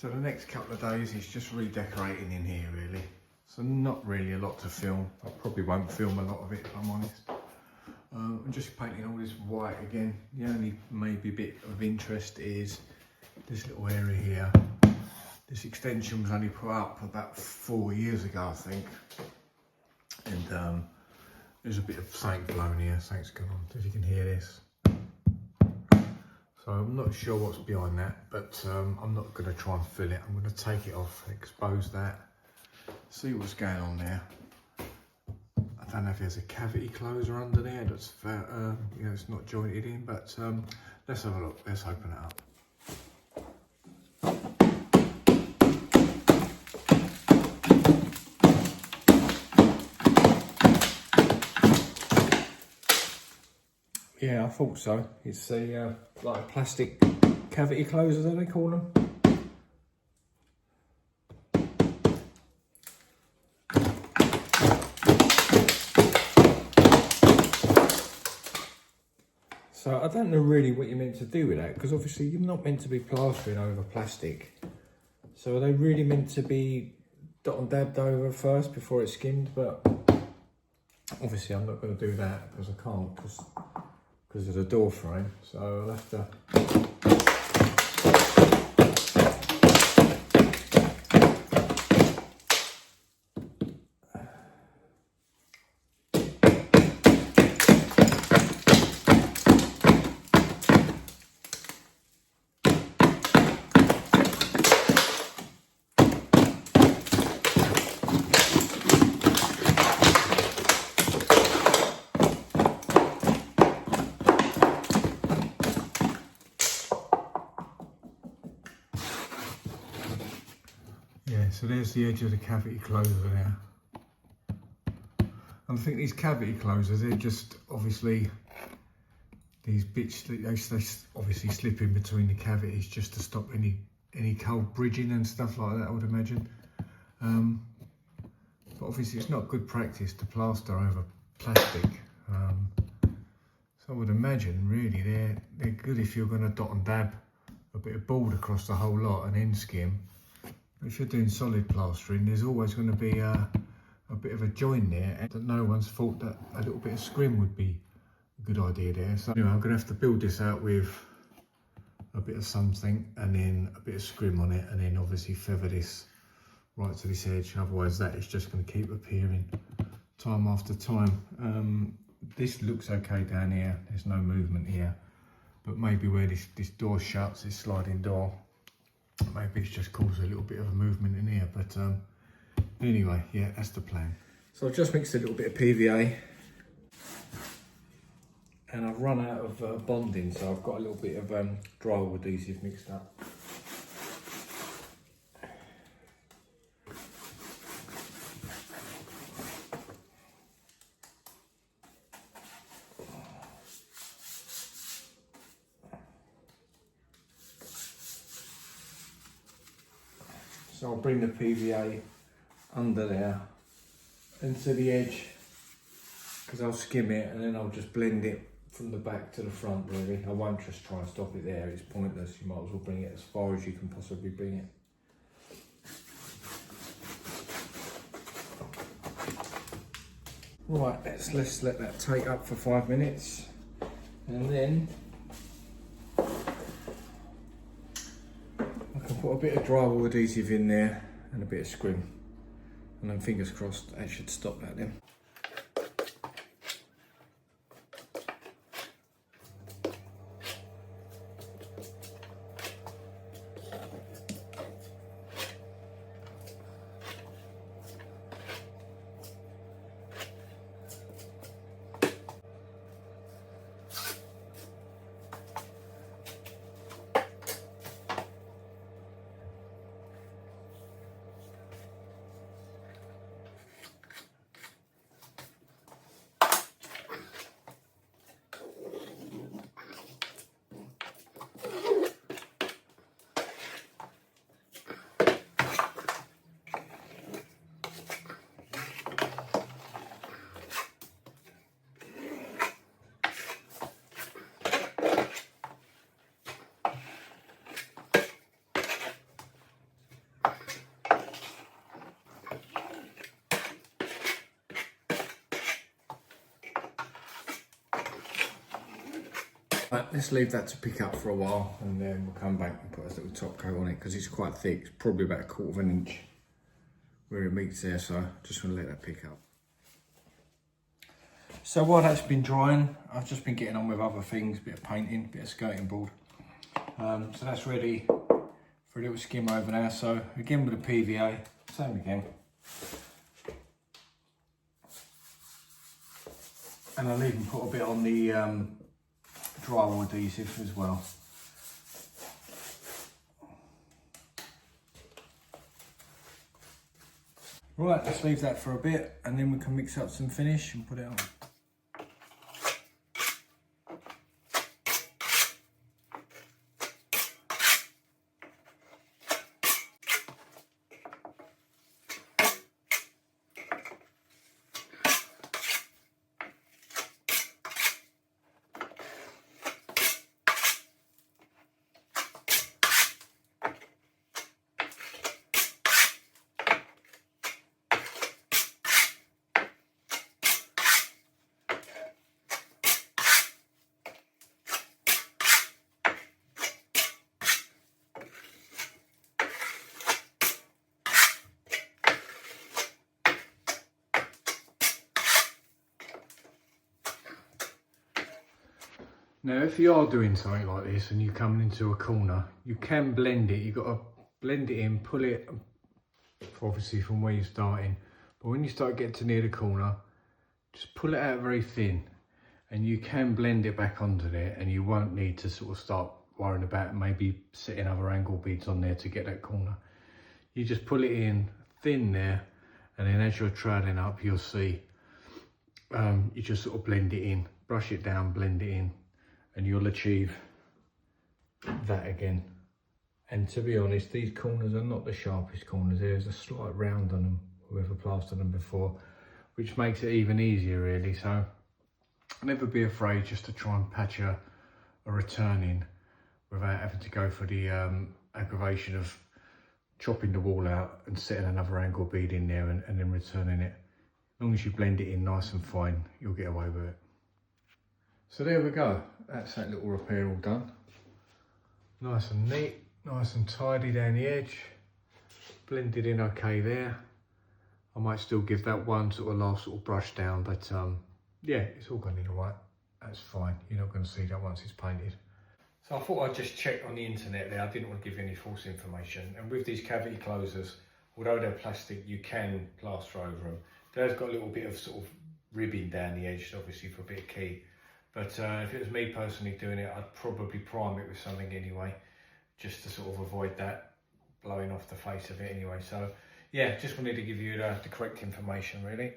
So the next couple of days is just redecorating in here really. So not really a lot to film. I probably won't film a lot of it if I'm honest. I'm just painting all this white again. The only maybe bit of interest is this little area here. This extension was only put up about 4 years ago, I think. And there's a bit of something blown here, something's going on, if you can hear this. So I'm not sure what's behind that, but I'm not going to try and fill it. I'm going to take it off, expose that, see what's going on there. I don't know if there's a cavity closer under there that's you know, it's not jointed in, but let's have a look. Let's open it up. Yeah, I thought so. It's a like a plastic cavity closer, do they call them? So I don't know really what you're meant to do with that, because obviously you're not meant to be plastering over plastic. So are they really meant to be dot and dabbed over first before it's skimmed? But obviously I'm not going to do that because I can't, because of the door frame. So I'll have to. Yeah, so there's the edge of the cavity closer there. And I think these cavity closers, they're just obviously these bits that they obviously slip in between the cavities just to stop any cold bridging and stuff like that, I would imagine. But obviously it's not good practice to plaster over plastic. So I would imagine really they're good if you're going to dot and dab a bit of board across the whole lot and then skim. If you're doing solid plastering, there's always going to be a bit of a join there, and no one's thought that a little bit of scrim would be a good idea there. So anyway, I'm going to have to build this out with a bit of something and then a bit of scrim on it, and then obviously feather this right to this edge. Otherwise that is just going to keep appearing time after time. This looks okay down here, there's no movement here, but maybe where this door shuts, this sliding door, maybe it's just caused a little bit of a movement in here. But anyway, yeah, that's the plan. So I've just mixed a little bit of PVA and I've run out of bonding, so I've got a little bit of drywall adhesive mixed up. So I'll bring the PVA under there into the edge, because I'll skim it and then I'll just blend it from the back to the front really. I won't just try and stop it there, it's pointless. You might as well bring it as far as you can possibly bring it. Right, let's let that take up for 5 minutes, and then I can put a bit of drywall adhesive in there and a bit of scrim, and then fingers crossed that should stop that then. Right, let's leave that to pick up for a while and then we'll come back and put a little top coat on it because it's quite thick. It's probably about 1/4 inch where it meets there, so just want to let that pick up. So while that's been drying, I've just been getting on with other things, bit of painting, bit of skirting board. So that's ready for a little skim over now. So again with the PVA, same again. And I'll even put a bit on the drywall adhesive as well. Right, let's leave that for a bit and then we can mix up some finish and put it on. Now, if you are doing something like this and you're coming into a corner, you can blend it. You've got to blend it in, pull it, obviously from where you're starting. But when you start getting to near the corner, just pull it out very thin and you can blend it back onto there and you won't need to sort of start worrying about maybe setting other angle beads on there to get that corner. You just pull it in thin there and then as you're traveling up, you'll see you just sort of blend it in, brush it down, blend it in. And you'll achieve that again. And to be honest, these corners are not the sharpest corners. There's a slight round on them, whoever plastered them before, which makes it even easier really. So never be afraid just to try and patch a return in without having to go for the aggravation of chopping the wall out and setting another angle bead in there and then returning it. As long as you blend it in nice and fine, you'll get away with it. So there we go, that's that little repair all done. Nice and neat, nice and tidy down the edge. Blended in okay there. I might still give that one sort of last sort of brush down, but yeah, it's all going in all right. That's fine, you're not going to see that once it's painted. So I thought I'd just check on the internet there. I didn't want to give any false information. And with these cavity closers, although they're plastic, you can plaster over them. They've got a little bit of sort of ribbing down the edge, obviously for a bit of key. But if it was me personally doing it, I'd probably prime it with something anyway, just to sort of avoid that blowing off the face of it anyway. So yeah, just wanted to give you the correct information really.